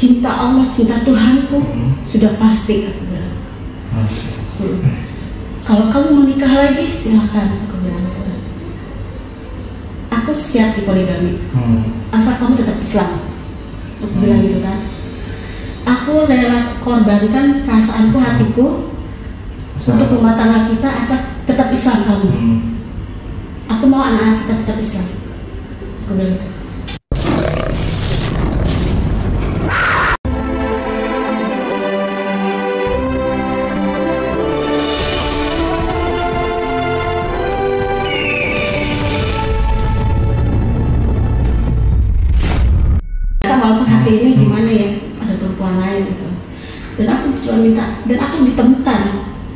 cinta Allah, cinta Tuhanku sudah pasti, aku bilang. Kalau kamu mau nikah lagi silakan, aku bilang. Aku siap di poligami, asal kamu tetap Islam, aku bilang gitu kan. Aku rela korbankan perasaanku, hatiku untuk rumah tangga kita, asal tetap Islam kamu. Aku mau anak-anak kita tetap Islam, aku bilang gitu. Walaupun hati ini gimana ya, ada perempuan lain gitu, dan aku cuma minta, dan aku ditemukan,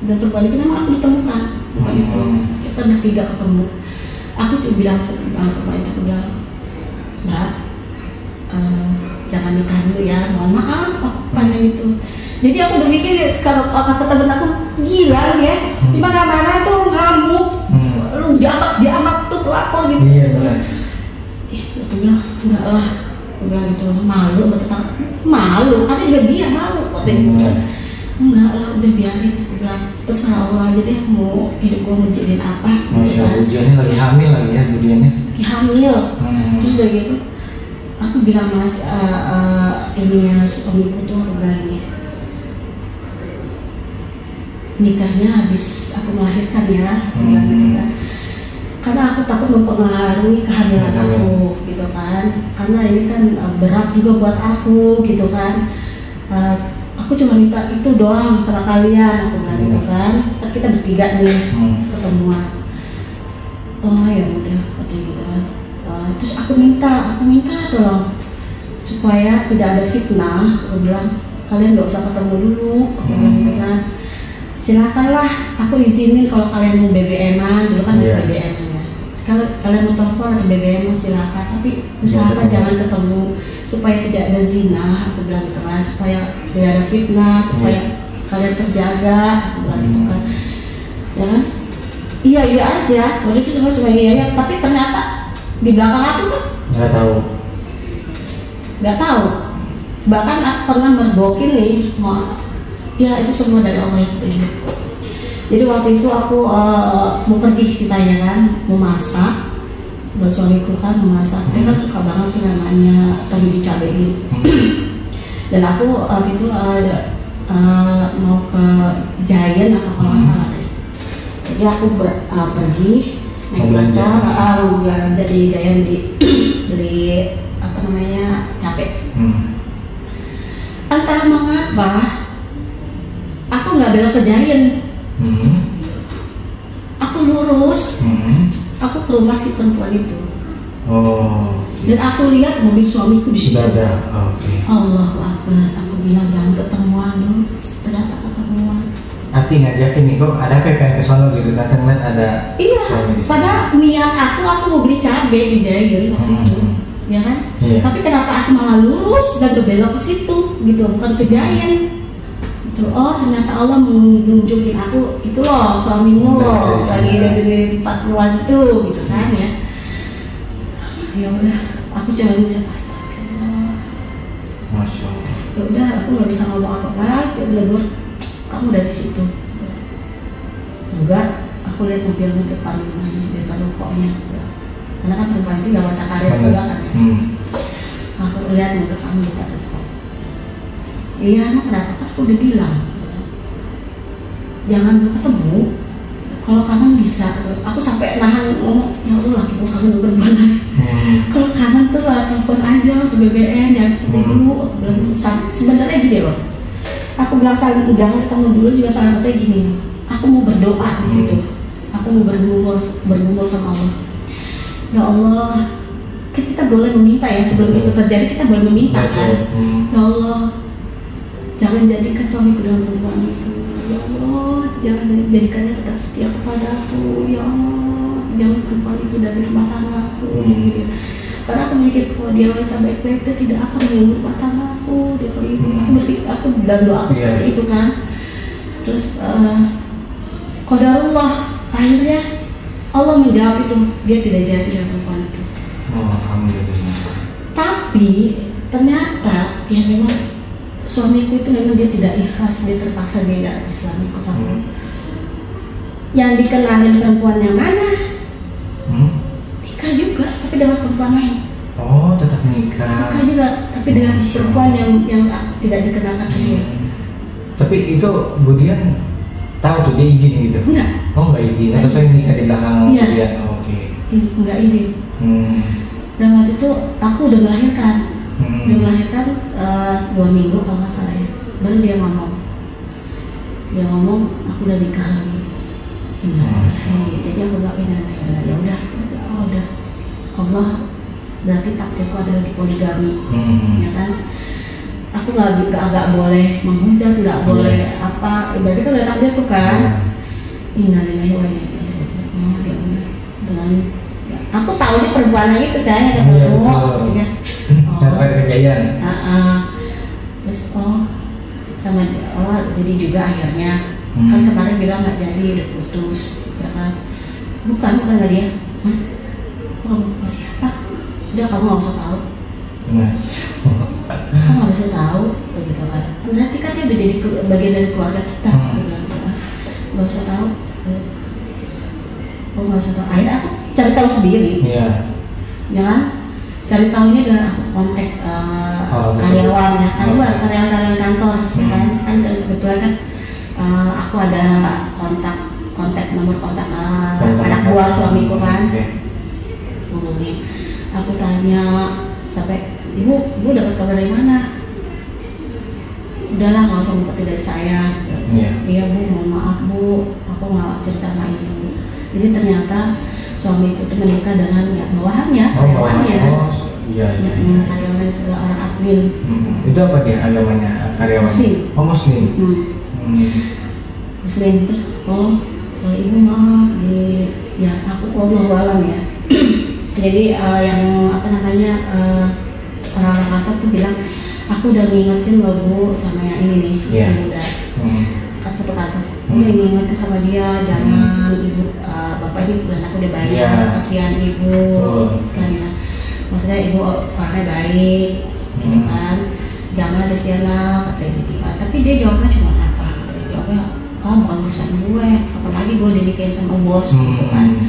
dan perempuan itu memang aku ditemukan, perempuan itu kita bertiga ketemu. Aku cuma bilang sama perempuan itu, aku bilang, Mbak, jangan nikah dulu ya, mohon maaf, aku bukan yang itu. Jadi aku udah mikir kalau kata temen aku, gila lu ya, di mana-mana tuh ngamuk, lu jamak tuh pelakor gitu. Iya benar. Aku bilang enggak lah. Aku bilang gitu, malu sama tetangga, malu, ada juga dia malu kok gitu. Enggak lah, udah biarin. Aku bilang, terserah Allah aja deh, mau hidup gue mau jadiin apa. Masya Allah, ujiannya lagi hamil lagi ya, Budiannya. Lagi hamil. Terus udah gitu, aku bilang, Mas, ini ya suamiku tuh orangnya nikahnya habis aku melahirkan ya, karena aku takut mempengaruhi kehamilan aku gitu kan, karena ini kan berat juga buat aku gitu kan. Aku cuma minta itu doang sama kalian, aku bilang gitu kan kita bertiga nih ketemuan. Oh ya udah katanya gitu kan. Terus aku minta tolong supaya tidak ada fitnah. Aku bilang kalian gak usah ketemu dulu, aku bilang gitu kan. Silakanlah, aku izinin kalau kalian mau BBM-an, dulu kan masih BBM-an ya. Kalau kalian mau telepon atau BBM silakan, tapi usahakan jangan ketemu supaya tidak ada zina, aku bilang gitu kan, supaya tidak ada fitnah, supaya kalian terjaga, aku bilang gitu kan. Ya kan? Iya aja, waktu itu semua iya, tapi ternyata di belakang aku tuh nggak tahu. Bahkan aku pernah mergokin nih, ya itu semua dari Allah itu. Jadi waktu itu aku mau pergi ceritanya kan, mau masak buat suamiku kan, mau masak. Dia kan suka banget tuh namanya teri dicabein. Dan aku waktu itu mau ke Giant apa kalau nggak salah deh. Jadi aku pergi naik motor, mau belanja di Giant beli apa namanya cabe. Entah mengapa aku nggak belok ke Giant. Aku lurus, aku ke rumah si perempuan itu. Dan aku lihat mobil suamiku di situ. Allahu Akbar, aku bilang jangan ketemuan dulu, ternyata ketemuan. Ati ngajakin nih, kok ada pengen ke sono gitu, ternyata ngeliat ada. Iya, padahal niat aku mau beli cabai di Giant, ya kan? Iya. Tapi kenapa aku malah lurus dan berbelok ke situ, gitu, bukan ke Giant? Oh ternyata Allah menunjukin aku itu loh suamimu loh lagi dari tempat luar itu gitu kan ya. Ya udah aku cuma bilang astagfirullah. Masya Allah. Ya udah aku nggak bisa ngomong apa-apa lagi, negur kamu dari situ. Enggak, aku lihat mobil di depan rumahnya, di depan rukonya. Karena kan perempuan itu gak mata karir juga kan ya. Aku lihat mobil kamu di depan ruko. Iya, kenapa? Aku udah bilang jangan dulu ketemu. Kalau kangen bisa, aku sampai nahan ngomong, ya Allah laki gue kangen berbulan. Kalau kangen tuh lah telepon aja atau BBM ya ketemu dulu. Aku bilang tuh sebenarnya gini loh. Aku bilang jangan ketemu dulu juga salah satunya gini. Aku mau berdoa di situ. Aku mau bergumul sama Allah. Ya Allah, kita boleh meminta ya sebelum itu terjadi, kita boleh meminta kan. Ya Allah, jangan jadikan suamiku dengan perempuan itu. Ya Allah, jangan jadikannya tetap setia kepadaku. Ya Allah, jangan perempuan itu dari rumah tanggaku. Gitu. Karena aku mikir kalau dia wanita baik-baik, dia tidak akan mengganggu rumah tanggaku. Dia kalau itu, aku berpikir, aku dan doa aku seperti itu kan. Terus qadarullah, akhirnya Allah menjawab itu, dia tidak jadi dengan perempuan itu. Alhamdulillah. Tapi ternyata ya memang suamiku itu memang dia tidak ikhlas, dia terpaksa dia tidak Islam ikut aku. Yang dikenalin perempuan yang mana? Nikah juga, tapi dengan perempuan lain. Oh, tetap nikah. Nikah juga, tapi dengan perempuan yang tidak dikenalkan ke dia. Tapi itu Budian tahu tuh dia izin gitu? Enggak. Oh, nggak izin. Atau saya nikah di belakang Iya. Budian? Oh, oke. Enggak izin. Dan waktu itu aku udah melahirkan. Udah melahirkan 2 minggu kalau nggak salah ya. Baru dia ngomong. Dia ngomong, aku udah nikah lagi. Jadi aku bilang, ya udah, oh udah. Allah berarti takdirku adalah di poligami, ya kan? Aku nggak boleh menghujat, nggak boleh apa. Berarti kan udah takdirku kan? Innalillahi wa inna ilaihi raji'un. Oh ya udah. Dan aku tahu nih perempuan yang itu kan, ada gitu kan? Sampai ada kejadian. Terus sama jadi juga akhirnya kan kemarin bilang nggak jadi, udah putus, ya kan? Bukan nggak dia? Siapa? Udah kamu nggak usah tahu. Kamu nggak usah tahu, begitu kan? Berarti kan dia udah jadi bagian dari keluarga kita, nggak usah tahu. Oh nggak usah tahu. Akhirnya aku cari tahu sendiri. Iya. Ya kan? Cari tahunya dengan aku kontak karyawan ya kan, karyawan kantor, ya kan? Kan kebetulan kan aku ada kontak nomor kontak anak buah suamiku kan. Ngomongin, aku tanya sampai ibu dapat kabar dari mana? Udahlah nggak usah ngikutin dari saya. Iya bu, mohon maaf bu, aku nggak cerita sama ibu. Jadi ternyata suamiku itu menikah dengan ya bawahannya, karyawannya. Karyawannya seorang admin. Itu apa dia agamanya? Karyawan? Muslim. Oh Muslim. Muslim. Terus ibu maaf ya aku wallahu alam ya. Jadi yang apa namanya orang-orang kantor tuh bilang aku udah ngingetin loh bu sama yang ini nih istri muda kan satu kantor. Udah ngingetin sama dia jangan ibu bapak ini bulan aku udah bayar kasihan ibu kan ya. Maksudnya ibu orangnya baik gitu kan, jangan kasihan lah katanya gitu kan. Tapi dia jawabnya cuma apa? Jawabnya bukan urusan gue, apalagi gue dinikahin sama bos gitu kan.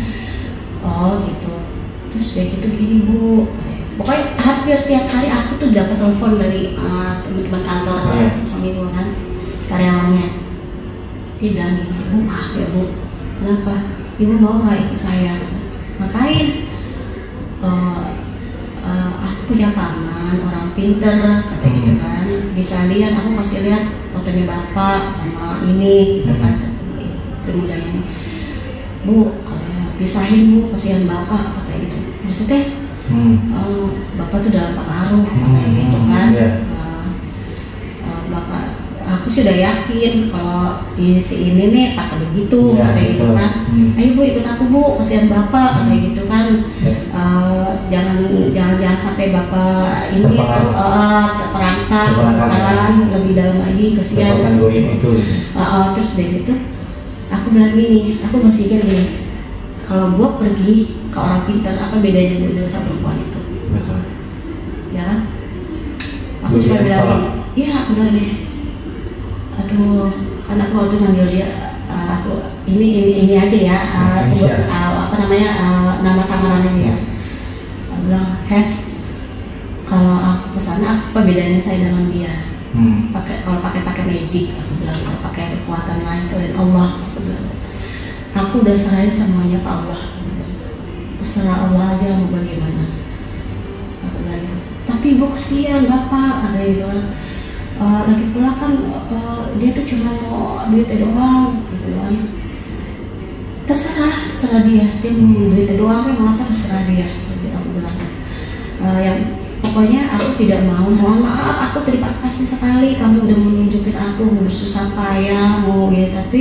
Oh gitu. Terus dia gitu gini bu, pokoknya hampir tiap hari aku tuh dapat telepon dari teman-teman kantor suami gue kan, karyawannya. Dia bilang gini, bu maaf ya bu, kenapa? Ibu mau nggak ikut saya? Ngapain? Aku punya paman, orang pinter, kata gitu kan. Bisa lihat, aku kasih lihat fotonya bapak sama ini, gitu kan, istri mudanya. Bu, pisahin bu, kasihan bapak, kata gitu. Maksudnya, bapak tuh dalam pengaruh, kata gitu kan. Bapak, aku sih udah yakin kalau si ini nih kata begitu, kata gitu kan. Ayo bu ikut aku bu, kasihan bapak, kata gitu kan. Jangan sampai bapak ini terperangkap, lebih dalam lagi, kasihan. Terus dari gitu, aku bilang gini, aku berpikir gini. Kalau gue pergi ke orang pintar, apa bedanya gue sama perempuan itu? Betul. Ya kan? Aku cuma bilang gini, iya aku bilang deh. Aduh, kan aku waktu manggil dia, aku ini aja ya, sebut apa namanya nama samaran aja ya. Aku bilang, Hes, kalau aku kesana apa bedanya saya dengan dia? Kalau pakai magic, aku bilang, kalau pakai kekuatan lain selain Allah, aku bilang. Aku udah serahin semuanya ke Allah. Terserah Allah aja mau bagaimana. Aku bilang, tapi ibu kesian bapak, kata gitu kan. Lagi pula kan dia tuh cuma mau duit doang, gitu kan. Terserah dia mau duit doang kan, mau apa terserah dia. Gitu aku bilang. Yang pokoknya aku tidak mau, mohon maaf, aku terima kasih sekali kamu udah menunjukin aku mau susah payah, mau gitu, tapi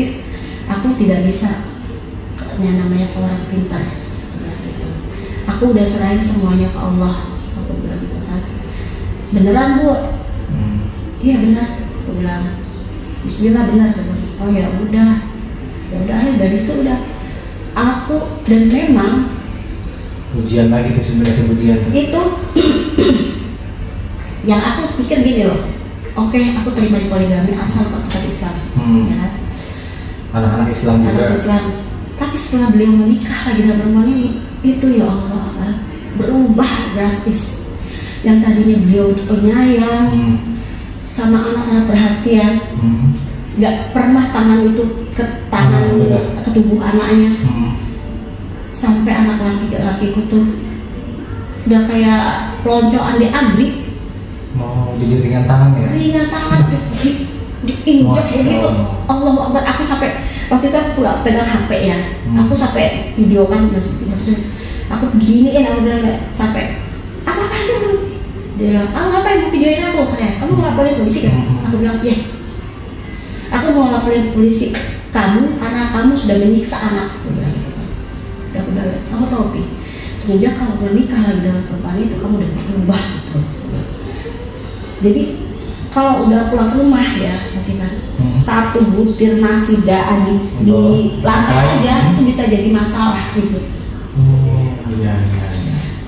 aku tidak bisa. Yang namanya orang pintar, gitu. Aku udah serahin semuanya ke Allah, aku bilang gitu kan. Beneran bu? Iya benar, aku bilang. Bismillah benar, aku bilang. Oh ya udah, dari situ udah. Aku dan memang ujian lagi tuh sebenarnya ujian tuh. Itu yang aku pikir gini loh. oke, aku terima di poligami asal tetap Islam, ya kan? Anak-anak Islam juga. Anak Islam. Tapi setelah beliau menikah lagi dengan perempuan ini, itu ya Allah kan, berubah drastis. Yang tadinya beliau itu penyayang, sama anak-anak perhatian, nggak pernah tangan itu ke tangan ke tubuh anaknya, sampai anak laki-lakiku tuh udah kayak peloncoan di abri. Mau jadi ringan tangan ya? Ringan tangan, diinjak begitu. Allahu Akbar. Aku sampai waktu itu aku nggak pegang HP ya, aku sampai video kan masih aku beginiin, aku bilang sampai apa sih kamu? Dia bilang, ngapain mau videoin aku? Kamu mau laporin polisi kan? Aku bilang, iya. Aku mau laporin polisi kamu karena kamu sudah menyiksa anak. Aku bilang gitu kan. Dan aku bilang, kamu tahu Pi, semenjak kamu menikah lagi dengan perempuan itu, kamu udah berubah gitu. Jadi kalau udah pulang ke rumah ya, masih kan satu butir nasi daan di lantai aja itu bisa jadi masalah gitu. Iya.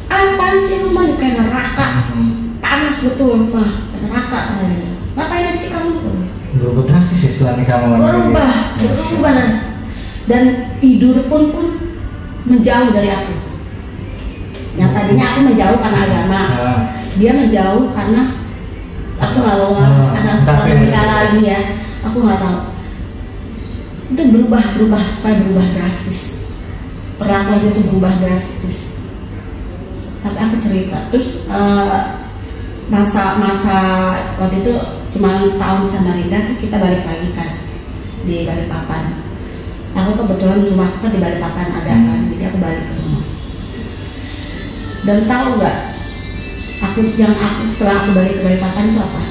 Apa sih rumah kayak neraka, panas betul rumah, neraka. Ngapain aja sih kamu? Berubah drastis ya setelah nikah sama berubah dan tidur pun menjauh dari aku. Yang tadinya aku menjauh karena agama, dia menjauh karena aku nggak mau karena setelah nikah lagi ya, aku nggak tahu. Itu berubah drastis. Perlakuan itu berubah drastis. Sampai aku cerita, terus masa waktu itu cuma setahun di Samarinda, kita balik lagi kan di Balikpapan. Aku kebetulan rumahku kan di Balikpapan ada kan, jadi aku balik ke rumah. Dan tahu nggak, setelah aku balik ke Balikpapan itu apa?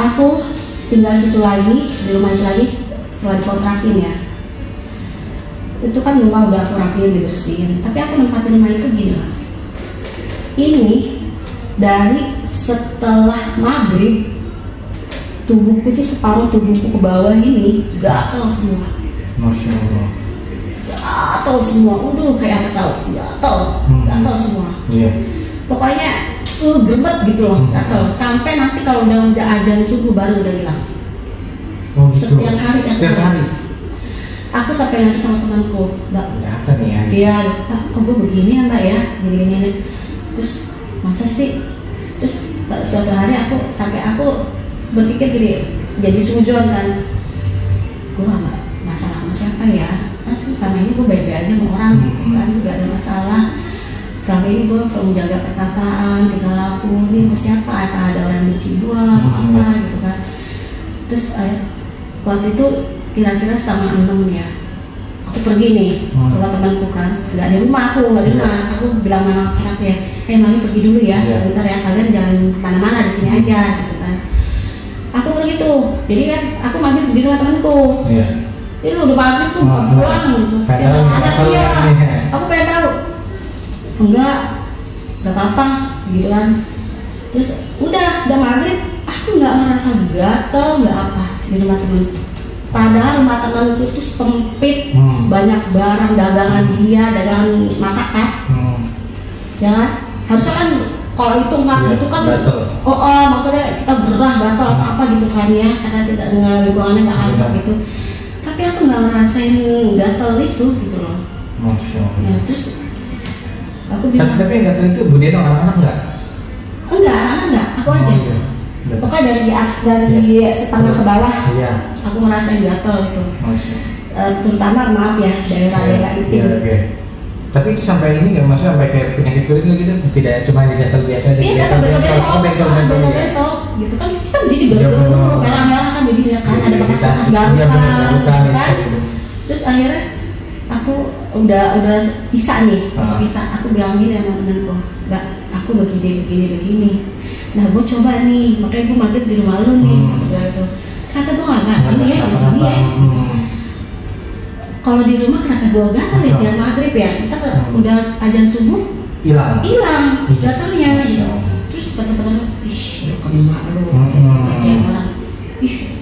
Aku tinggal situ lagi, di rumah itu lagi setelah dikontrakin ya. Itu kan rumah udah aku rapiin, dibersihin, tapi aku nempatin rumah itu gini lah. Ini dari setelah maghrib, tubuhku ini separuh tubuhku ke bawah ini gatal semua. Masya Allah. Gatal semua, kayak apa tahu? Gatal semua. Iya. Pokoknya gemet gitu loh, gatal. Sampai nanti kalau udah azan subuh baru udah hilang. Gitu. Setiap hari. Aku sampai nanti sama temanku, Mbak. Apa nih ya? Dia, kok gue begini ya Mbak ya, gini. Terus masa sih? Terus suatu hari aku berpikir gini, jadi sujon kan. Gue gak masalah sama siapa ya? Selama ini gue baik-baik aja sama orang gitu kan, gak ada masalah. Selama ini gue selalu menjaga perkataan, tingkah laku. Ini sama siapa? Apa ada orang benci gue? Apa gitu kan? Terus waktu itu kira-kira setengah 6 ya, aku pergi nih ke rumah temanku kan, nggak di rumah aku bilang sama anaknya, mami pergi dulu ya, bentar ya, kalian jangan kemana-mana, di sini aja gitu kan. Aku pergi tuh, jadi kan aku maghrib di rumah temanku. Ini udah maghrib tuh pulang gitu, siapa anak dia, aku pengen tahu, enggak apa-apa gitu kan. Terus udah maghrib, aku nggak merasa gatel, nggak apa di rumah temanku. Padahal rumah temanku itu sempit, banyak barang dagangan dia, dagangan masakan, ya kan? Harusnya kan kalau itu nggak gitu kan, maksudnya kita gerah gatal apa gitu kan ya, karena tidak lingkungannya nggak aman gitu. Tapi aku nggak ngerasain gatal itu gitu loh. Masya Allah. Ya, terus aku bilang. Tapi yang gatal itu Bu Deno anak-anak nggak? Enggak, aku aja. Pokoknya dari setengah ke bawah, aku ngerasain gatal itu. Terutama maaf ya daerah intim. Tapi itu sampai ini nggak, maksudnya sampai kayak penyakit kulit gitu? Tidak cuma di gatal biasa aja. Iya, bentol gitu kan, kita jadi bentol merah-merah kan, jadi ya kan ada bekas garukan kan. Terus akhirnya aku udah bisa nih, aku bilang gini sama temanku, Mbak, aku begini. Nah, gue coba nih, makanya gue maghrib di rumah lu nih, gitu. Ternyata gue nggak gatal ya di sini ya. Kalau di rumah ternyata gue gatal ya tiap maghrib ya. Ntar udah azan subuh hilang gatalnya. Terus kata teman gue, lu kemana lu? Kerjaan orang,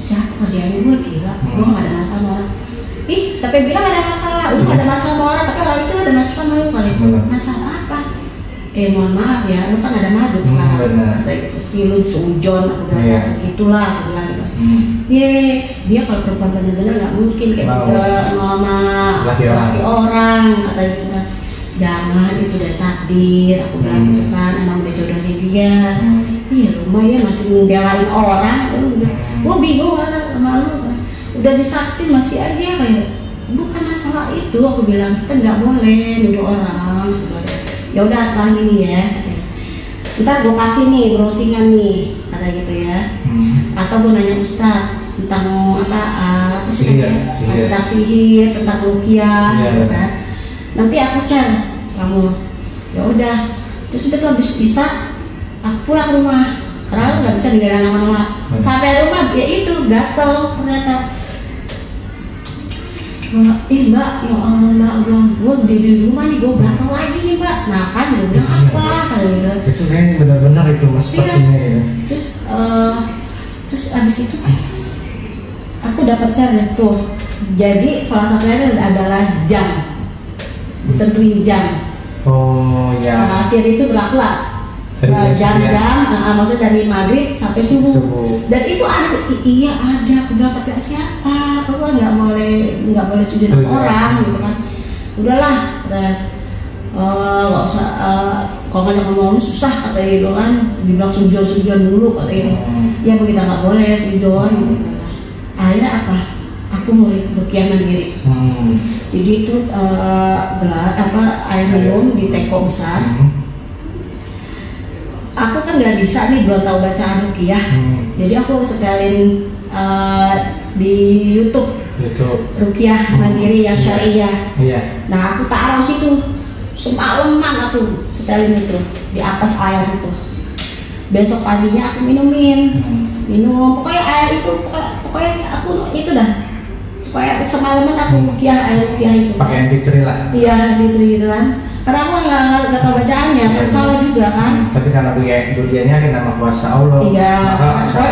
siapa kerjaan gue gila? Gue nggak ada masalah sama orang. Sampai bilang ada masalah, lu ada masalah sama orang, tapi orang itu ada masalah sama lu kali. Masalah apa? mohon maaf ya, lu kan ada madu sekarang. Benar. Kata gitu, pilu seujon, aku bilang, Iya. itulah, aku bilang gitu. Dia kalau perempuan bener-bener nggak mungkin kayak Mau. sama Laki orang, kata gitu kan. Jangan, itu udah takdir, aku bilang gitu kan, emang udah jodohnya dia. Iya, rumah ya masih ngebelain orang, gue bingung sama lu, udah disakti masih aja kayak, bukan masalah itu, aku bilang kita nggak boleh nuduh orang. Ya udah sekarang gini ya, katanya. Ntar gue kasih nih browsingan nih, kata gitu ya. Atau gue nanya Ustadz tentang apa sih namanya? Tentang sihir, tentang ruqyah, gitu kan. Nanti aku share kamu. Ya udah, terus udah tuh habis bisa, aku pulang rumah. Karena nggak bisa ninggalin anak-anak. Sampai rumah ya itu gatel ternyata. Mbak, ya Allah mbak, gue di rumah nih, gue gatel lagi nih mbak. Nah kan, gue bilang apa kali gitu. Itu kayaknya benar-benar itu mas sepertinya ya. Terus abis itu aku dapat share deh tuh. Jadi salah satunya adalah jam, ditentuin jam. Oh ya. Sihir itu berlaku lah. Jam-jam, maksudnya dari maghrib sampai subuh. Dan itu ada, iya ada. Aku bilang tapi siapa? Aku kan nggak boleh sujud orang gitu kan. Udahlah, nggak usah. Kalau nggak ngomong susah kata gitu kan. Dibilang sujon dulu kata gitu. Ya begitu nggak boleh sujon. Akhirnya apa? Aku mau ruqyah mandiri. Jadi itu gelas air minum di teko besar. Aku kan nggak bisa nih, belum tahu bacaan ruqyah. Jadi aku sekalian di YouTube ruqyah mandiri yang syariah. Nah aku taruh situ semalaman, aku setelin itu di atas air itu. Besok paginya aku minum. Pokoknya air itu, pokoknya aku itu dah. Pokoknya semalaman aku ruqyah air ruqyah itu. Pakai MP3 lah. Iya MP3 gitu kan. Karena aku nggak tahu bacaannya, salah juga kan. Tapi karena dunianya kan nama kuasa Allah. Iya.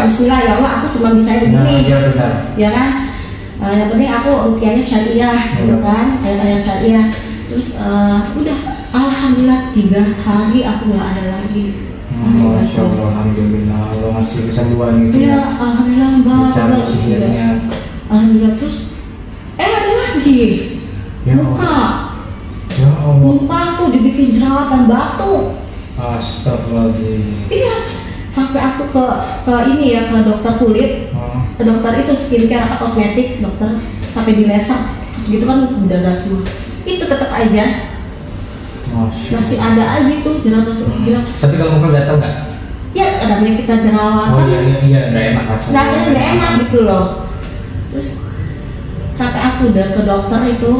Bismillah ya Allah, aku cuma bisa begini. Iya benar. Ya kan. Yang penting aku ruqyahnya syariah, gitu kan, ayat-ayat syariah. Terus udah, alhamdulillah 3 hari aku nggak ada lagi. Masya Allah, alhamdulillah Allah ngasih kesembuhan gitu. Iya, alhamdulillah mbak. Alhamdulillah. Terus ada lagi. Muka. Ya Allah. Muka aku dibikin jerawatan batu. Astagfirullahaladzim. Iya. Sampai aku ke ini ya, ke dokter kulit. Ke dokter itu skincare apa kosmetik, dokter sampai di laser. Gitu kan udah semua. Itu tetap aja. Masih ada aja tuh jerawat tuh. Bilang. Tapi kalau muka gatal nggak? Ya, namanya kita jerawatan. Oh iya, nggak enak rasanya. Rasanya nggak enak gitu loh. Terus sampai aku udah ke dokter itu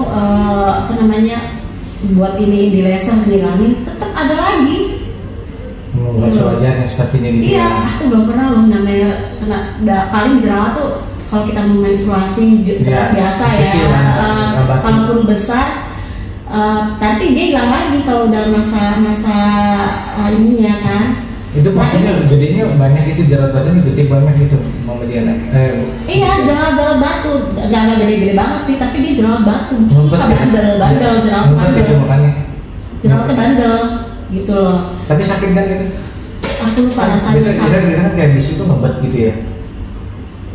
buat ini di laser ngilangin, tetap ada lagi. Nggak sewajarnya seperti ini gitu. Iya, aku belum pernah loh namanya paling jerawat tuh kalau kita menstruasi biasa ya. Kalaupun besar, nanti dia hilang lagi kalau udah masa ininya kan. Itu maksudnya jadinya banyak itu jerawat basahnya gede banyak gitu mau dia Iya, jerawat batu, jangan gede-gede banget sih, tapi dia jerawat batu, suka bandel jerawat bandel. Jerawatnya bandel gitu loh. Tapi sakit kan gitu? Aku lupa rasanya. Biasanya kayak di situ ngebet gitu ya.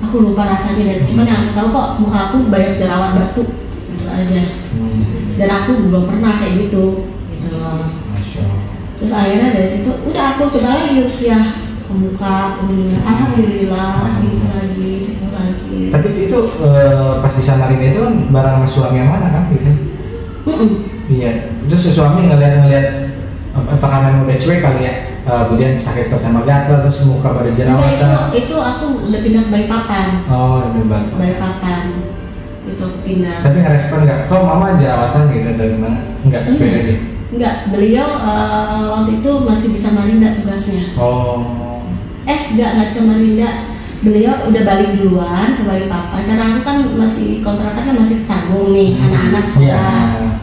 Aku lupa rasanya dan cuman yang aku tahu kok muka aku banyak jerawat batu gitu aja. Dan aku belum pernah kayak gitu loh. Terus akhirnya dari situ udah aku coba lagi ya ke muka, alhamdulillah gitu lagi, sembuh lagi. Tapi itu pas di Samarinda itu kan barang suami yang mana kan gitu? Iya, itu suami ngeliat apa karena udah cuek kali ya, kemudian sakit pertama gatal terus muka pada jerawatan. Itu aku udah pindah ke Balikpapan. Oh, udah Balikpapan. Itu aku pindah. Tapi ngerespon nggak? Kok mama jerawatan gitu atau gimana? Enggak, cuek aja. Enggak, beliau waktu itu masih di Samarinda tugasnya. Enggak di Samarinda. Beliau udah balik duluan ke Balikpapan karena aku kan masih kontrakan kan masih tanggung nih anak-anak sekolah.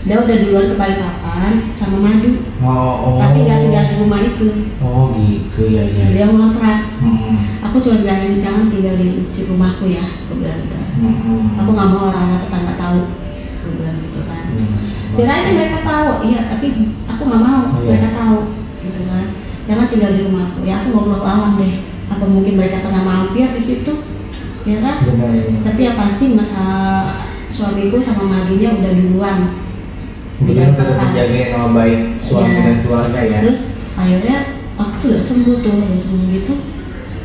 Dia udah duluan ke Balikpapan sama Madu. Tapi nggak tinggal di rumah itu. Oh gitu ya. Beliau ngontrak. Aku cuma bilangin jangan tinggal di rumahku ya. Aku bilang gitu. Aku nggak mau orang-orang tetangga tahu. aku bilang gitu kan. Biar aja mereka tahu, iya tapi aku nggak mau mereka tahu gitu kan. Jangan tinggal di rumahku, ya aku ngobrol alam deh. Apa mungkin mereka pernah mampir di situ, ya kan? Benar. Tapi yang pasti suamiku sama Madinya udah duluan. Jadi tetap dijagain sama baik suami dan keluarga ya. Terus akhirnya aku tuh udah sembuh gitu.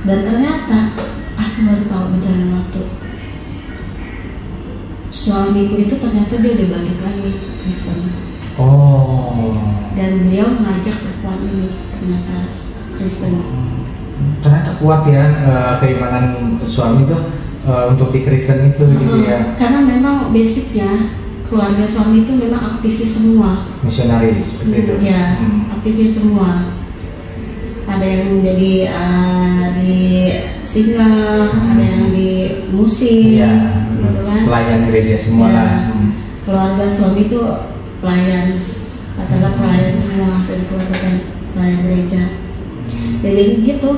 Dan ternyata aku baru tahu berjalan waktu. Suamiku itu ternyata dia udah balik lagi Kristen. Oh. Dan beliau mengajak perempuan ini ternyata Kristen. Ternyata kuat ya keimanan suami itu untuk di Kristen itu gitu ya. Karena memang basicnya keluarga suami itu memang aktivis semua. Misionaris seperti itu. Ya, aktivis semua. Ada yang jadi di singer, ada yang di musik, gitu kan. Pelayan gereja semua lah. Keluarga suami itu pelayan, katakanlah pelayan semua dari keluarga dan pelayan gereja. Ya jadi gitu.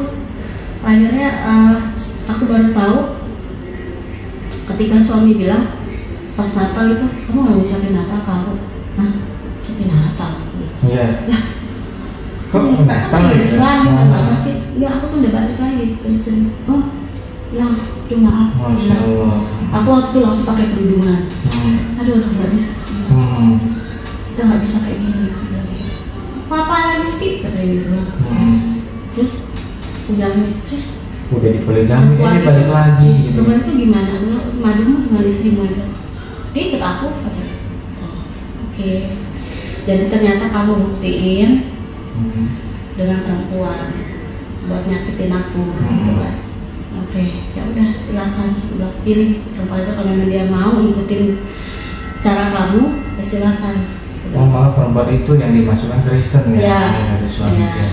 Akhirnya aku baru tahu ketika suami bilang pas Natal itu, kamu nggak ngucapin Natal kamu? Hah? Ngucapin Natal? Iya. Lah, kok Natal ya? Islam apa sih? Enggak, aku kan udah balik lagi Kristen. Oh, bilang, aduh maaf. Masya Allah. Aku waktu itu langsung pakai kerudungan. Aduh, nggak bisa. Kita nggak bisa kayak gini. Apa lagi sih? Katanya gitu. Terus, terus udah dipoligami, ini balik lagi gitu. Perempuan itu gimana? Madumu gimana istrimu aja? Dia ikut aku, katanya. Oke. Jadi ternyata kamu buktiin dengan perempuan buat nyakitin aku, gitu kan? Oke, ya udah silakan, udah pilih perempuan itu kalau memang dia mau ikutin cara kamu, ya silakan. Oh, malah perempuan itu yang dimasukkan Kristen ya? Ya. Dari suami ya.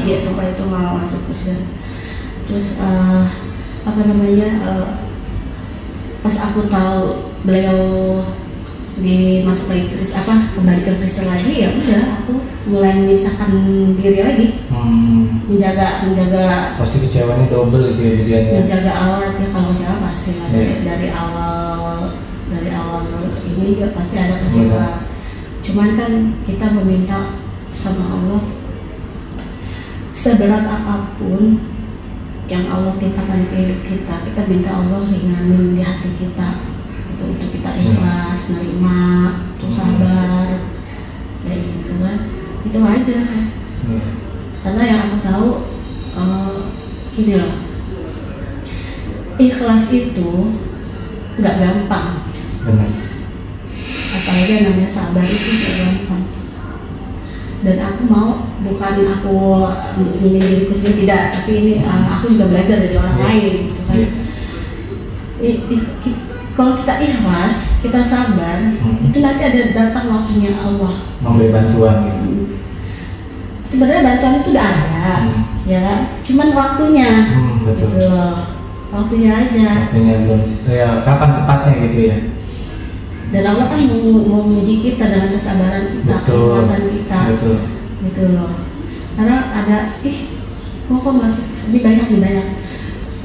Dia perempuan itu mau masuk Kristen. Terus apa namanya? Pas aku tahu beliau dimasuk lagi Kristen, kembali ke Kristen lagi, ya udah aku mulai memisahkan diri lagi, menjaga pasti kecewanya double itu ya jadinya. Menjaga awalnya kalau siapa pasti lah dari awal ini juga pasti ada kecewa. Cuman kan kita meminta sama Allah seberat apapun yang Allah timpakan ke hidup kita minta Allah ringanin di hati kita. Untuk kita ikhlas, nerima, untuk sabar, kayak gitu kan, itu aja. Karena yang aku tahu, gini loh, ikhlas itu nggak gampang. Benar. Apalagi yang namanya sabar itu nggak gampang. Dan aku mau, bukan aku ingin diriku sendiri, tidak, tapi ini aku juga belajar dari orang lain, gitu kan. Kalau kita ikhlas, kita sabar, itu nanti ada datang waktunya Allah memberi bantuan gitu. Sebenarnya bantuan itu udah ada, ya, cuman waktunya, betul. Gitu. Waktunya aja. Waktunya belum, ya kapan tepatnya gitu ya. Dan Allah kan mau menguji kita dengan kesabaran kita, keikhlasan kita, gitu loh. Karena ada, kok masuk dibayar.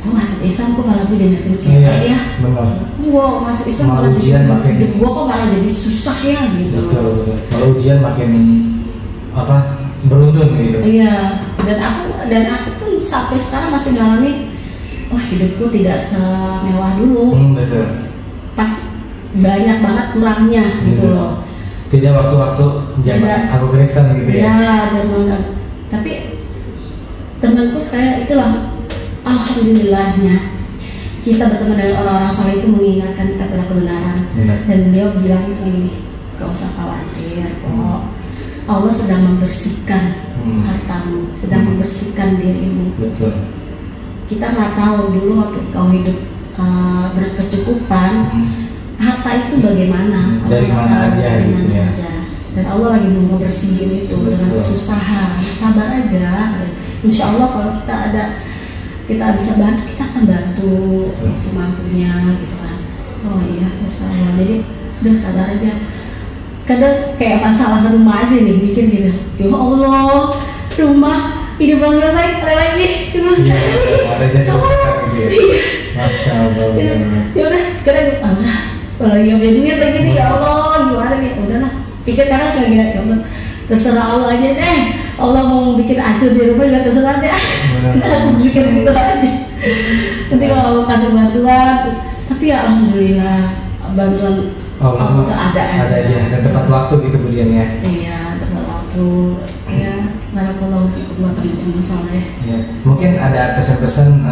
Gue masuk Islam kok malah gue jadi kayak ya. Benar. Gue masuk Islam malah ujian makin hidup gue kok malah jadi susah ya gitu. Betul. Kalau ujian makin beruntun gitu. Iya. Dan aku tuh sampai sekarang masih ngalami, wah hidupku tidak semewah dulu. Betul. Pas banyak banget kurangnya gitu loh. Tidak waktu-waktu zaman aku Kristen gitu ya. Iya, zaman. Tapi temanku kayak itulah. Alhamdulillahnya kita bertemu dengan orang-orang soleh itu mengingatkan kita pada kebenaran. Dan beliau bilang itu ini, gak usah khawatir kok, Allah sedang membersihkan hartamu, sedang membersihkan dirimu. Betul. Kita nggak tahu dulu waktu kau hidup berkecukupan, harta itu bagaimana, dari mana aja gitu ya. Dan Allah lagi mau membersihin itu. Betul. Dengan kesusahan, sabar aja. Insya Allah kalau kita bisa bantu, kita akan bantu semampunya gitu kan. Oh iya, Masya Allah. Jadi udah sabar aja. Kadang kayak masalah rumah aja nih, mikir gitu, ya Allah, rumah ini belum selesai, ada lagi terus. Ada jadi usaha gitu ya. Masya Allah. Ya udah, kadang Allah kalau lagi punya duit begini ya Allah gimana nih, udahlah pikir kadang saya gila ya Allah terserah Allah aja deh, Allah mau bikin acuh di rumah juga terserah deh, kita aku pikir gitu aja. Nanti kalau Allah kasih bantuan, tapi ya alhamdulillah bantuan Allah tuh ada aja dan tepat waktu gitu kemudian ya. Iya tepat waktu ya. Barakallahu fikum buat teman-teman soleh. Ya, mungkin ada pesan-pesan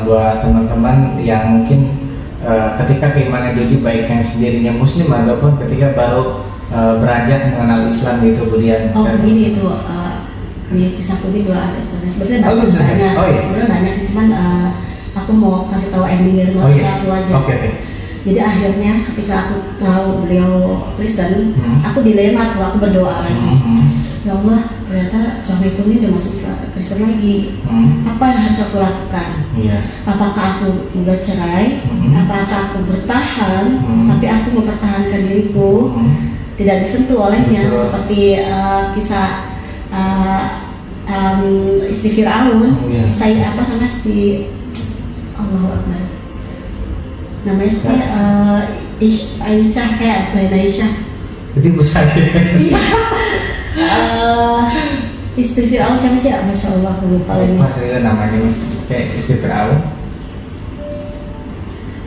buat teman-teman yang mungkin ketika keimanan diuji baik yang sendirinya muslim ataupun ketika baru beranjak mengenal Islam gitu kemudian. Oh begini itu di kisahku ini juga ada sebenarnya banyak. Oh, iya. Sebenarnya banyak sih, cuman aku mau kasih tahu ending dari aku aja. Okay. Jadi akhirnya ketika aku tahu beliau Kristen, aku dilema tuh, aku berdoa lagi. Ya Allah, ternyata suamiku ini udah masuk Kristen lagi. Apa yang harus aku lakukan? Apakah aku juga cerai? Apakah aku bertahan? Tapi aku mempertahankan diriku, tidak disentuh olehnya. Seperti kisah istri Fir'aun, saya apa namanya si Allahu Akbar. Namanya Aisyah kayak Aisyah. Itu besar ya. Istri Fir'aun siapa sih? Masya Allah aku lupa lagi. Maksudnya namanya kayak istri Fir'aun.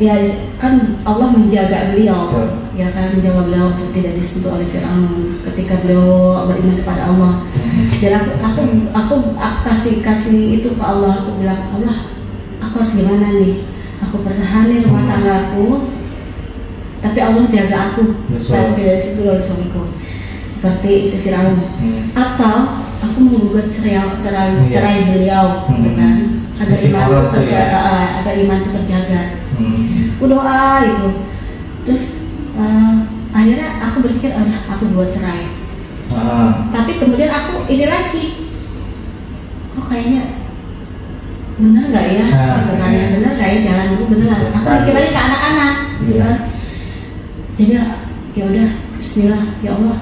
Ya kan Allah menjaga beliau. Betul. Ya kan menjaga beliau untuk tidak disentuh oleh Fir'aun ketika beliau beriman kepada Allah. Dan aku kasih itu ke Allah. Aku bilang Allah, aku harus gimana nih? Aku pertahanin rumah tanggaku, tapi Allah jaga aku supaya tidak disentuh oleh suamiku. Seperti istri Fir'aun. Atau aku menggugat cerai beliau, gitu kan? Agar imanku terjaga. Aku doa itu. Terus akhirnya aku berpikir, aku buat cerai. Tapi kemudian aku ini lagi, kayaknya bener nggak ya? Bener nggak ya jalan dulu bener lah. Aku mikir lagi ke anak-anak, gitu kan? Jadi ya udah, Bismillah, ya Allah,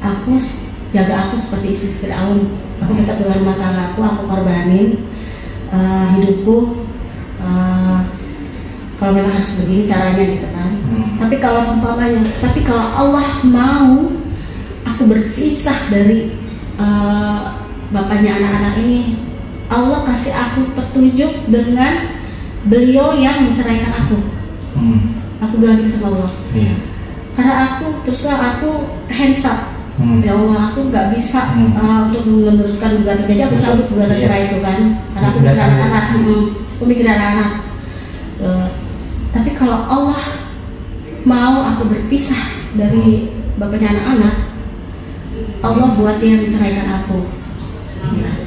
aku jaga aku seperti istri Fir'aun. Aku tetap dengan rumah tanggaku, aku korbanin hidupku. Kalau memang harus begini caranya gitu kan. Tapi kalau seumpamanya, tapi kalau Allah mau aku berpisah dari bapaknya anak-anak ini, Allah kasih aku petunjuk dengan beliau yang menceraikan aku. Aku bilang gitu sama Allah. Karena aku terus terang aku hands up. Ya Allah, aku nggak bisa untuk meneruskan gugatan. Jadi aku cabut gugatan cerai itu kan. Karena aku mikir anak-anak. Aku mikir anak-anak. Tapi kalau Allah mau aku berpisah dari bapaknya anak-anak, Allah buat dia menceraikan aku.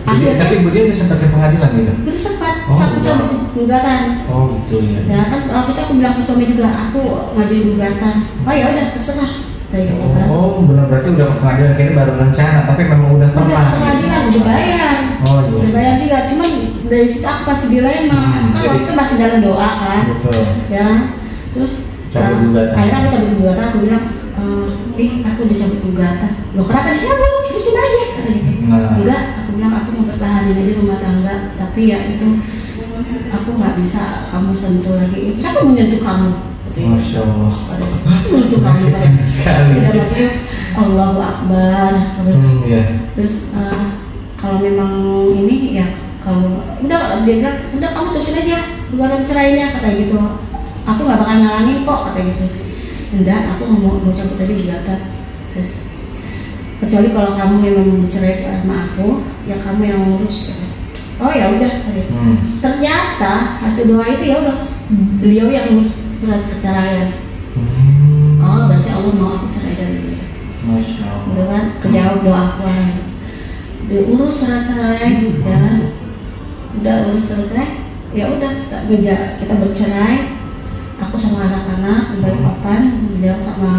Tapi dia udah sempat ke pengadilan gitu? Udah sempat, aku cabut gugatan. Oh gitu ya. Ya kan waktu itu aku bilang ke suami juga, aku ngajuin gugatan. Oh ya udah terserah. Oh benar, berarti udah ke pengadilan, kayaknya baru rencana, tapi memang udah pernah. Udah ke pengadilan, udah bayar. Udah bayar juga, cuman dari situ aku pasti dilema. Kan waktu itu masih dalam doa kan. Betul. Ya, terus cabut gugatan. Akhirnya aku cabut gugatan, aku bilang, aku udah cabut gugatan. Loh kenapa dicabut? Terusin aja. Enggak, aku bilang aku mau pertahanin aja rumah tangga, tapi ya itu aku nggak bisa kamu sentuh lagi. Siapa mau menyentuh kamu? Masya Allah. Menyentuh kamu sekali. Allahu Akbar. Terus kalau memang ini ya kalau udah dia bilang udah kamu terusin aja gugatan cerainya kata gitu. Aku nggak bakal ngalangin kok kata gitu. Enggak, aku mau cabut tadi gugatan. Terus kecuali kalau kamu memang bercerai sama aku, ya kamu yang ngurus. Oh ya udah. Ternyata hasil doa itu ya udah beliau yang ngurus surat perceraian. Oh berarti Allah mau aku cerai dari dia. Masya Allah. Gitu kan? Kejawab doa aku. Diurus surat cerai, ya kan? Udah urus surat cerai, ya udah kita bercerai. Aku sama anak-anak di Balikpapan, beliau sama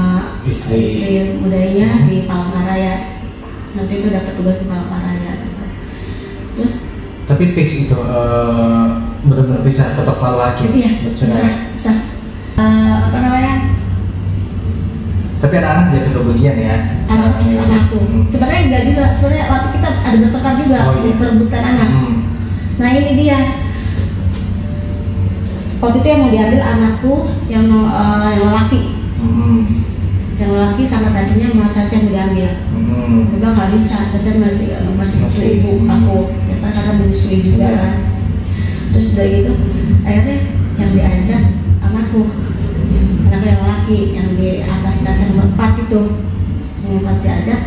istri mudanya di Palangkaraya. Nanti itu dapat tugas di Palangkaraya. Terus tapi fix itu benar-benar bisa ketok palu hakim. Iya, bisa. Apa namanya? Tapi anak-anak jatuh kemudian ya. Anakku. Sebenarnya enggak juga. Sebenarnya waktu kita ada bertengkar juga memperebutkan anak. Nah ini dia. Waktu itu yang mau diambil anakku yang laki. Yang laki sama tadinya sama Cacan diambil. Dia bilang nggak bisa, Cacan masih butuh ibu aku, ya kan, karena menyusui juga kan. Terus udah gitu, akhirnya yang diajak anakku yang laki yang di atas Cacan nomor 4 itu, nomor 4 diajak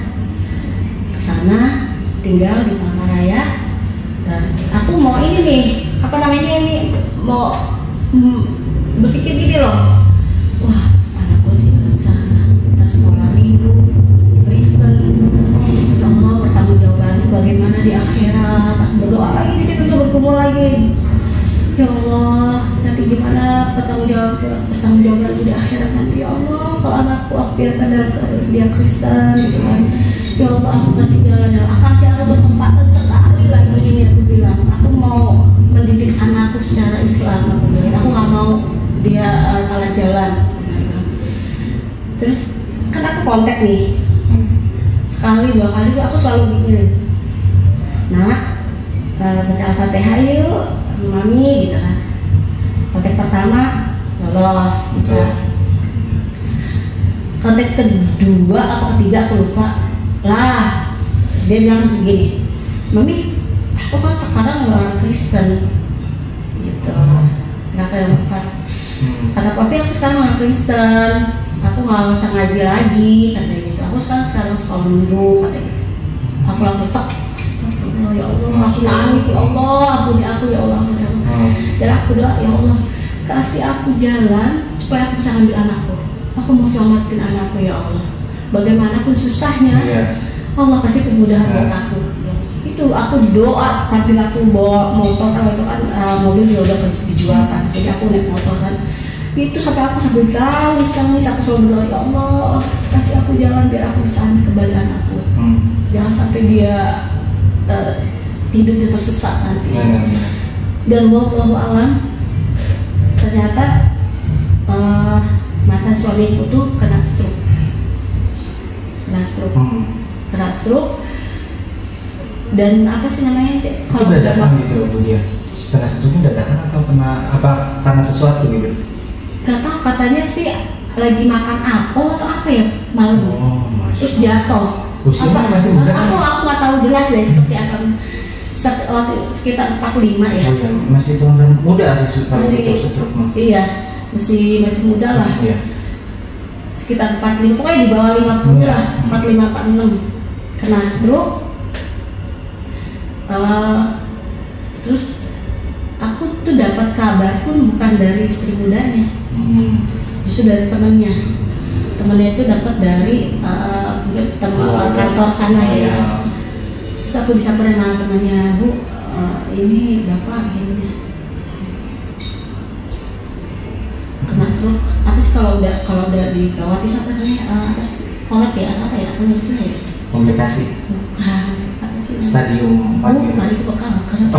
ke sana, tinggal di Palangkaraya. Dan aku mau ini nih, apa namanya ini, mau berpikir gini loh, wah anakku tinggal di sana, kita sekolah minggu Kristen, ya Allah bertanggung jawab lagi bagaimana di akhirat. Aku berdoa lagi di situ tuh, berkumpul lagi, ya Allah nanti gimana bertanggung jawab lagi di akhirat nanti, ya Allah kalau anakku aku biarkan dalam dia Kristen gitu kan, ya Allah aku kasih jalan, ya Allah kasih aku kesempatan sekali lagi ini, aku bilang aku mau mendidik anakku secara Islam, aku bilang aku nggak mau dia salah jalan. Terus kan aku kontak nih sekali 2 kali aku selalu bikin, nah baca Al-Fatihah yuk mami gitu kan. Kontak pertama lolos bisa, kontak kedua atau ketiga aku lupa lah, dia bilang begini, mami aku kan sekarang orang Kristen gitu. Kenapa yang 4? Kata papi aku sekarang orang Kristen, aku nggak usah ngaji lagi katanya gitu, aku sekarang sekolah minggu katanya gitu. Aku langsung tak, astagfirullah ya Allah, aku nangis ya Allah, ampuni aku ya Allah, ampuni aku. Dan aku doa, ya Allah kasih aku jalan supaya aku bisa ambil anakku, aku mau selamatin anakku ya Allah, bagaimanapun susahnya Allah kasih kemudahan buat aku. Itu aku doa sambil aku bawa motor, itu kan mobil juga udah dijual kan, jadi aku naik motor kan, itu sampai aku sambil tangis aku selalu berdoa, ya Allah kasih aku jalan biar aku bisa ambil kembali anakku, jangan sampai dia hidupnya tersesat nanti. Dan wallahu alam ternyata mantan suamiku tuh kena stroke. Dan apa sih namanya sih? Kalau dadakan gitu dia, kena stroke-nya dadakan atau kena apa karena sesuatu gitu? Gak tahu, katanya sih lagi makan apel atau apa ya malam, terus jatuh. Usianya masih muda kan? Aku nggak tahu jelas deh seperti apa. Sekitar 45 ya. Oh iya, masih tahun muda sih kalau itu stroke mah. Iya, masih muda lah. Iya. Sekitar 45, pokoknya di bawah 50 lah, 45 46 kena stroke. Terus aku tuh dapat kabar pun bukan dari istri mudanya, justru dari temannya itu dapat dari kantor sana ya. Terus aku disamperin sama temannya, Bu, ini bapak gini kena stroke. Apa sih kalau udah digawat itu apa namanya, apa sih, kolap ya, apa ya, apa namanya ya, komplikasi, bukan, apa sih stadium 4 gitu. Itu karena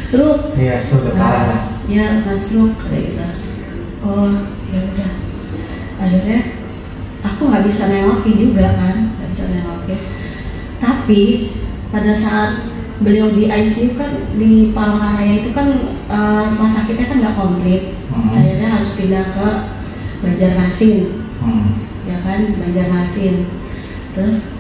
stroke. Iya, stroke parah. Ya, kena stroke kayak gitu. Oh ya udah, akhirnya aku nggak bisa nengokin juga kan, nggak bisa nengokin. Tapi pada saat beliau di ICU kan di Palangkaraya itu kan rumah sakitnya kan nggak komplit, akhirnya harus pindah ke Banjarmasin, ya kan, Banjarmasin. Terus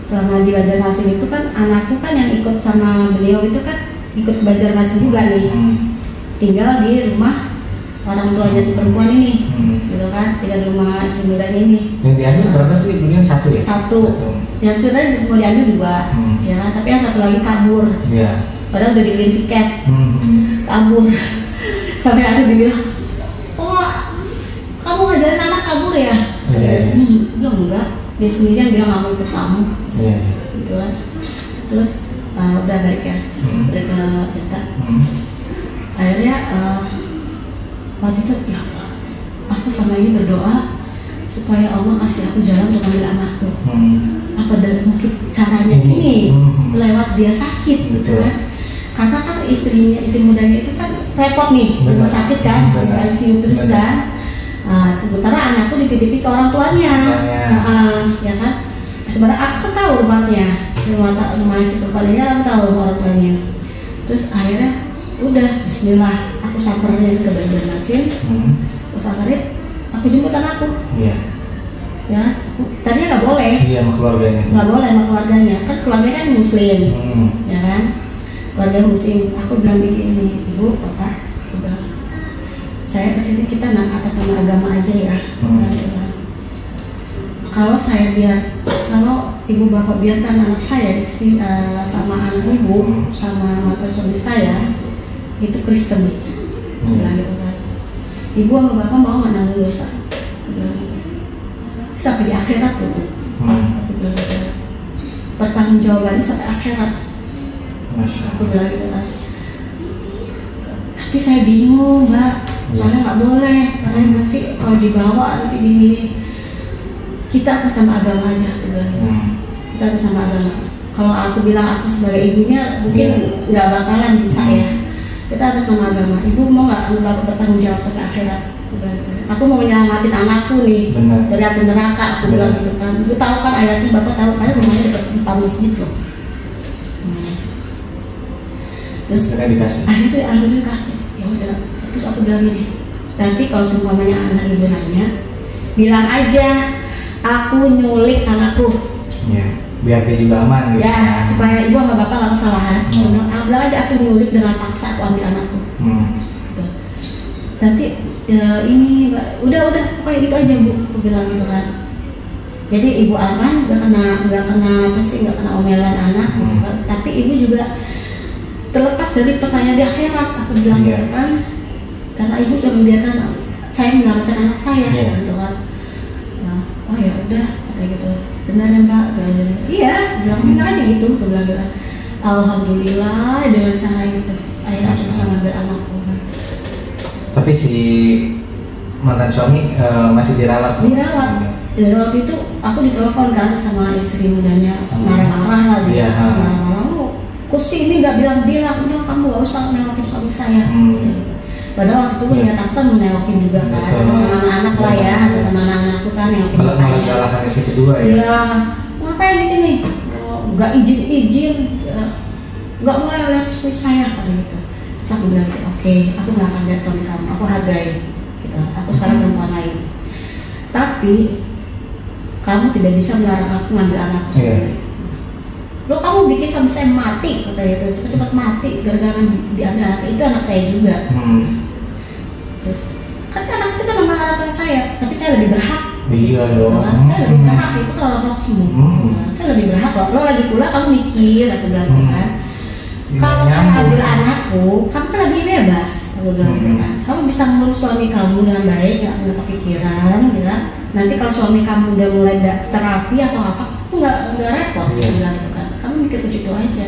selama di Banjarmasin itu kan anakku kan yang ikut sama beliau itu kan ikut ke Banjarmasin juga nih, tinggal di rumah orang tuanya si perempuan ini, gitu kan, tinggal di rumah si mudanya ini. Yang diambil berapa sih? Kemudian 1 ya? 1. Yang sudah mau diambil 2, ya kan, tapi yang 1 lagi kabur. Iya. Padahal udah dibeliin tiket, kabur. Sampai aku dibilang, oh kamu ngajarin anak kabur ya? Bilang enggak, dia sendirian bilang nggak mau ikut kamu. Gitu kan. Terus udah balik ya, balik ke Jakarta. Akhirnya waktu itu, ya Allah, aku selama ini berdoa supaya Allah kasih aku jalan untuk ambil anakku. Apa dari mungkin caranya ini lewat dia sakit, gitu kan? Karena kan istri mudanya itu kan repot nih, rumah sakit kan, di ICU terus kan. Sementara anakku dititipi ke orang tuanya, ya kan? Sebenarnya aku kan tahu rumahnya, rumah si perempuan ini, aku tahu orang tuanya. Terus akhirnya udah Bismillah, aku aku samperin ke Banjarmasin, aku samperin, aku jemput anakku. Iya. Ya, tadinya nggak boleh. Iya, sama keluarganya. Nggak boleh sama keluarganya, kan keluarganya kan Muslim, ya kan? Keluarga Muslim. Aku bilang begini, Ibu, Bapak, aku bilang, saya kesini kita atas nama agama aja ya. Kalau ibu bapak biarkan anak saya sama anak ibu sama mantan suami saya itu Kristen, bilang gitu kan. Ibu sama bapak mau nggak nanggung dosa? Bilang gitu. Sampai di akhirat gitu. Aku bilang gitu. Pertanggung jawabannya sampai akhirat. Aku bilang gitu kan. Tapi saya bingung, Mbak. Soalnya nggak boleh karena nanti kalau dibawa nanti gini. Kita atas nama agama aja, aku bilang. Kita atas nama agama. Kalau aku bilang aku sebagai ibunya mungkin nggak bakalan bisa ya. Kita atas nama agama. Ibu mau nggak bapak bertanggung jawab sampai akhirat? Aku mau menyelamatin anakku nih dari api neraka. Aku bilang gitu kan. Ibu tahu kan ayatnya, bapak tahu kan rumahnya dekat masjid loh. Terus akhirnya dikasih. Ya udah. Terus aku bilang gini. Nanti kalau semuanya anak ibu nanya, bilang aja. Aku nyulik anakku. Ya, biar dia juga aman gitu. Ya, supaya ibu sama bapak nggak kesalahan. Bilang aja aku nyulik dengan paksa aku ambil anakku. Gitu. Nanti ya, ini udah pokoknya gitu aja Bu. Aku bilang gitu kan. Jadi ibu aman, nggak kena omelan anak gitu kan. Tapi ibu juga terlepas dari pertanyaan di akhirat. Aku bilang gitu kan. Karena ibu sudah membiarkan saya menyelamatkan anak saya gitu kan. Oh ya udah kayak gitu, benar ya Mbak? Iya, bilang benar aja gitu, bilang alhamdulillah dengan cara itu akhirnya aku bisa ngambil anakku. Tapi si mantan suami masih dirawat? Dirawat. Dari waktu itu aku ditelepon kan sama istri mudanya, marah-marah lah dia, marah-marah. Kok sih ini nggak bilang-bilang, udah kamu nggak usah nengokin suami saya. Padahal waktu itu menyatakan menewakin juga kan, atas nama anak-anak lah ya, atas nama anak-anakku kan newakin bapaknya. Malah galahkan istri kedua ya? Iya, ngapain di sini? Nggak izin, nggak boleh lihat suami saya kata gitu. Terus aku bilang, oke, aku nggak akan lihat suami kamu, aku hargai, gitu. Aku sekarang perempuan lain. Tapi kamu tidak bisa melarang aku ngambil anakku sendiri. Lo kamu bikin suami saya mati, kata gitu, cepet-cepet mati gara-gara diambil anak itu anak saya juga. Terus kan anak itu kan nama anak saya, tapi saya lebih berhak. Iya dong. Saya lebih berhak itu kalau anakmu. Saya lebih berhak loh. Lo lagi pula kamu mikir, aku bilang kan. Kalau saya ambil anakku, kamu kan lagi bebas, aku bilang gitu kan. Kamu bisa mengurus suami kamu dengan baik, nggak punya kepikiran, gitu kan. Nanti kalau suami kamu udah mulai terapi atau apa, aku nggak repot, aku bilang gitu kan. Kamu mikir ke situ aja.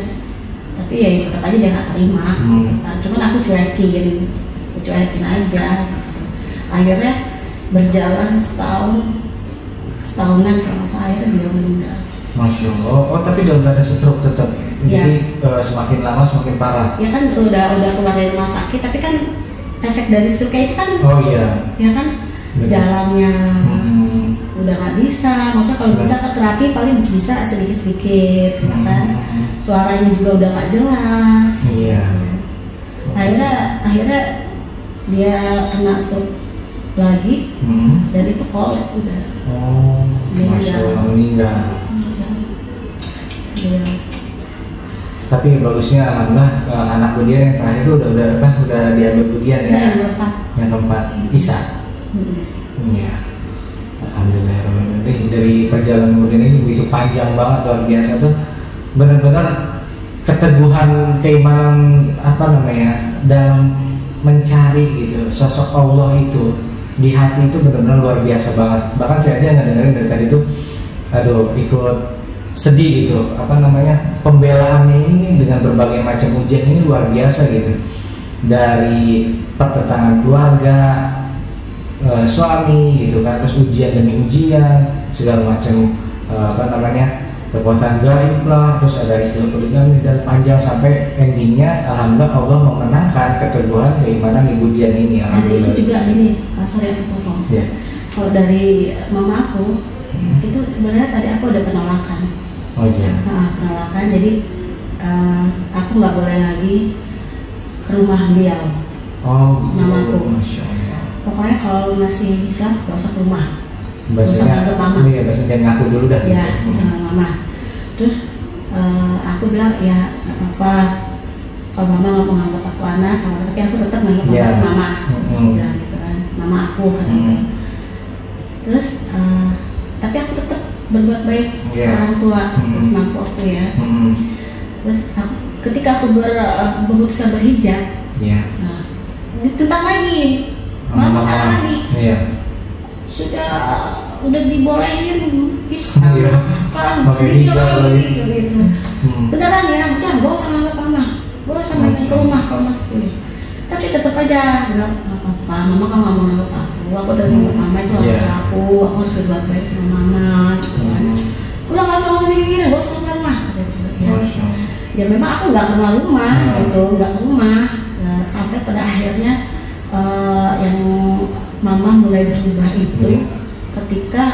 Tapi ya tetap aja dia nggak terima, gitu kan. Cuman aku cuekin aja. Gitu. Akhirnya berjalan setahunan kalau saya dia meninggal. Masya Allah. Oh tapi udah ada stroke tetap. Jadi semakin lama semakin parah. Ya kan udah keluar dari rumah sakit, tapi kan efek dari stroke itu kan. Oh iya. Ya kan jalannya udah nggak bisa. Maksudnya kalau bisa ke terapi paling bisa sedikit-sedikit, kan. Suaranya juga udah nggak jelas. Iya. Akhirnya dia kena stroke lagi dan itu kolek udah. Oh, Masya Allah meninggal. Iya. Tapi bagusnya alhamdulillah anak Budian yang terakhir itu udah diambil Budian ya. Yang keempat Isa. Iya. Alhamdulillah. Dari perjalanan Budian ini begitu panjang banget, luar biasa tuh. Benar-benar keteguhan keimanan dalam mencari gitu sosok Allah itu di hati itu benar-benar luar biasa banget. Bahkan saya aja ngedengerin dari tadi tuh, ikut sedih gitu. Pembelaannya ini dengan berbagai macam ujian ini luar biasa gitu. Dari pertentangan keluarga, suami gitu kan, terus ujian demi ujian, segala macam kekuatan gaib lah, terus ada istilah poligami dan panjang sampai endingnya alhamdulillah Allah memenangkan keteguhan keimanan Ibu Dian ini. Alhamdulillah. Itu juga ini, sorry aku potong. Kalau dari mama aku itu sebenarnya tadi aku ada penolakan. Penolakan, jadi aku nggak boleh lagi ke rumah beliau. Oh, mamaku. Masya Allah. Pokoknya kalau masih Islam gak usah ke rumah. Bahasanya, ke mama. iya bahasanya jangan ngaku dulu dah. Ya, sama mama. Terus aku bilang ya nggak apa-apa. Kalau mama nggak mau nganggap aku anak, tapi aku tetap nganggap mama. Aku bilang gitu kan, mama aku katanya. Terus tapi aku tetap berbuat baik ke orang tua semampu aku ya. Terus ketika aku memutuskan berhijab, ditentang lagi, mama lagi. Udah dibolehin sekarang video lagi gitu. Beneran ya, udah gak usah nganggap mama, gak usah main ke rumah kalau masih pilih. Tapi tetap aja bilang apa, mama kan gak mau nganggap aku dari mama itu aku harus berbuat baik sama mama gitu kan. Udah gak usah mikir, gak usah ke rumah kata gitu ya. Ya memang aku gak kenal rumah gitu, gak ke rumah sampai pada akhirnya yang mama mulai berubah itu ketika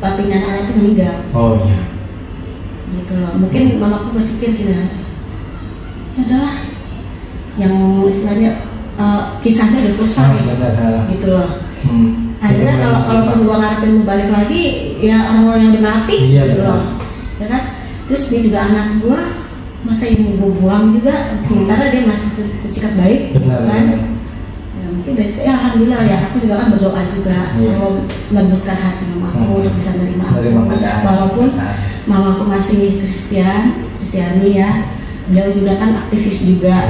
papinya anak itu meninggal. Oh iya. Gitu loh. Mungkin mamaku berpikir gini, ya adalah yang istilahnya kisahnya udah selesai, gitu loh. Akhirnya kalau gua ngarepin mau balik lagi, ya orang-orang yang udah mati, gitu loh. Ya kan? Terus dia juga anak gua, masa ini gua buang juga, sementara dia masih bersikap baik, kan? Mungkin dari situ, ya alhamdulillah ya, aku juga kan berdoa juga kalau lembutkan hati mamaku untuk bisa menerima aku, walaupun mamaku masih Kristiani ya, beliau juga kan aktivis juga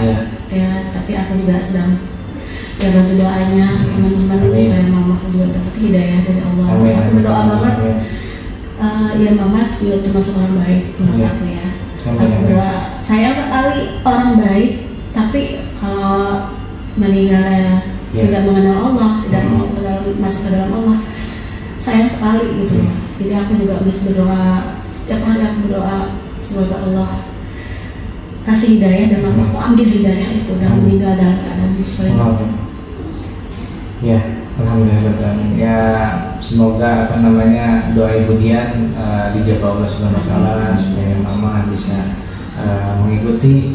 ya, tapi aku juga sedang bantu doanya teman-teman supaya mamaku juga dapat hidayah dari Allah. Aku berdoa banget ya mama juga termasuk orang baik menurut aku ya. Aku berdoa sayang sekali orang baik, tapi kalau meninggalnya tidak mengenal Allah, tidak mau masuk ke dalam Allah, sayang sekali gitu. Jadi aku juga harus berdoa, setiap hari aku berdoa semoga Allah kasih hidayah dan aku ambil hidayah itu dan meninggal dalam keadaan muslim. Ya, alhamdulillah. Ya, semoga doa Ibu Dian dijawab Allah Subhanahu Wa Taala supaya mama bisa mengikuti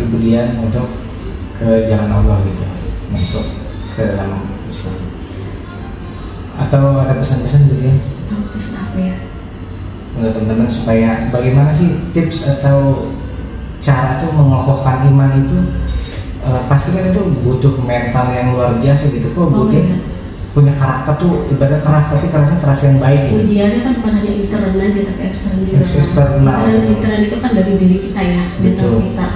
Ibu Dian untuk ke jalan Allah gitu, masuk ke dalam Islam. Atau ada pesan-pesan Bu Dian? Pesan apa ya? Untuk teman-teman supaya bagaimana sih tips atau cara tuh mengokohkan iman itu? Pasti kan itu butuh mental yang luar biasa gitu. Kok Bu Dian punya karakter tuh ibaratnya keras, tapi kerasnya keras yang baik gitu. Ujiannya kan bukan hanya internal aja tapi eksternal juga. Internal itu kan dari diri kita ya, mental kita.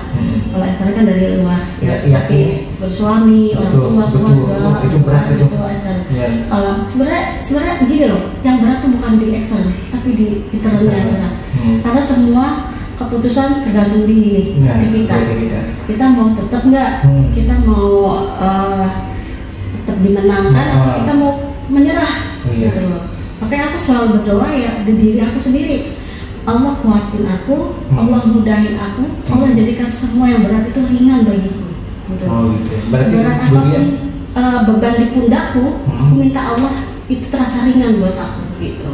Kalau eksternal kan dari luar ya, seperti suami, orang tua, keluarga. Itu berat itu. Kalau sebenarnya gini loh, yang berat tuh bukan di eksternal tapi di internalnya yang berat. Karena semua keputusan tergantung di kita. Kita mau tetap nggak? Kita mau tetap dimenangkan atau kita mau menyerah? Gitu loh. Makanya aku selalu berdoa ya di diri aku sendiri. Allah kuatin aku, Allah mudahin aku, Allah jadikan semua yang berat itu ringan bagiku. Gitu. Seberat apapun beban di pundakku, aku minta Allah itu terasa ringan buat aku. Gitu.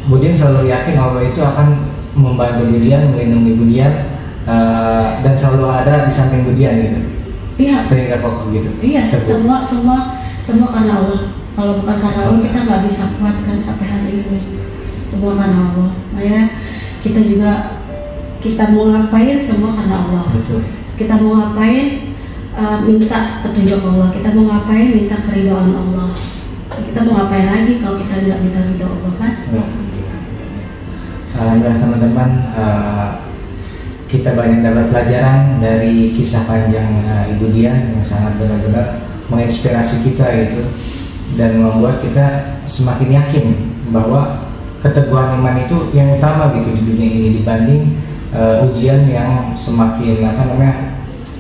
Bu Dian selalu yakin Allah itu akan membantu Bu Dian, melindungi Bu Dian, dan selalu ada di samping Bu Dian gitu. Iya. Sehingga kokoh gitu. Iya. Semua karena Allah. Kalau bukan karena Allah kita nggak bisa kuat kan sampai hari ini. Semua karena Allah. Makanya kita mau ngapain semua karena Allah. Betul. Kita mau ngapain minta petunjuk Allah. Kita mau ngapain minta keridhaan Allah. Kita mau ngapain lagi kalau kita nggak minta ridho Allah kan? Alhamdulillah teman-teman, kita banyak dapat pelajaran dari kisah panjang Ibu Dian yang sangat benar-benar menginspirasi kita gitu, dan membuat kita semakin yakin bahwa keteguhan iman itu yang utama gitu di dunia ini dibanding ujian yang semakin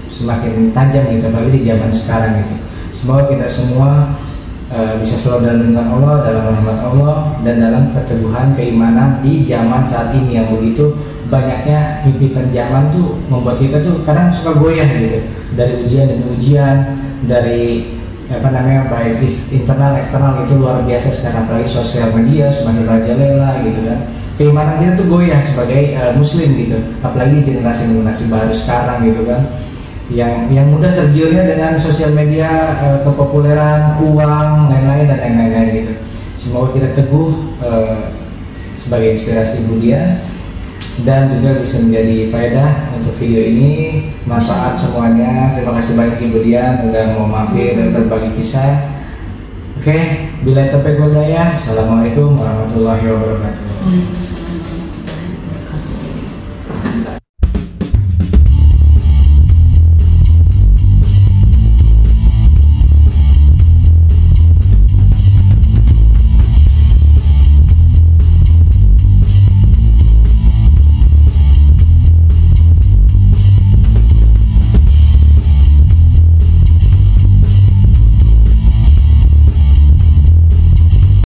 semakin tajam gitu, apalagi di zaman sekarang gitu. Semoga kita semua bisa selalu dalam lindungan Allah, dalam rahmat Allah, dan dalam keteguhan keimanan di zaman saat ini yang begitu banyaknya himpitan zaman tuh membuat kita tuh kadang suka goyah gitu dari ujian demi ujian, dari baik internal eksternal itu luar biasa sekarang, apalagi sosial media semakin rajalela gitu kan. Keimanan kita tuh goyah sebagai muslim gitu, apalagi generasi baru sekarang gitu kan. yang mudah tergiurnya dengan sosial media, kepopuleran, uang, lain-lain dan lain-lain gitu. Semoga kita teguh sebagai inspirasi Bu Dian dan juga bisa menjadi faedah untuk video ini, manfaat semuanya. Terima kasih banyak Ibu Dian udah mau mampir dan berbagi kisah. Oke, bila taufiq wal hidayah. Assalamualaikum warahmatullahi wabarakatuh.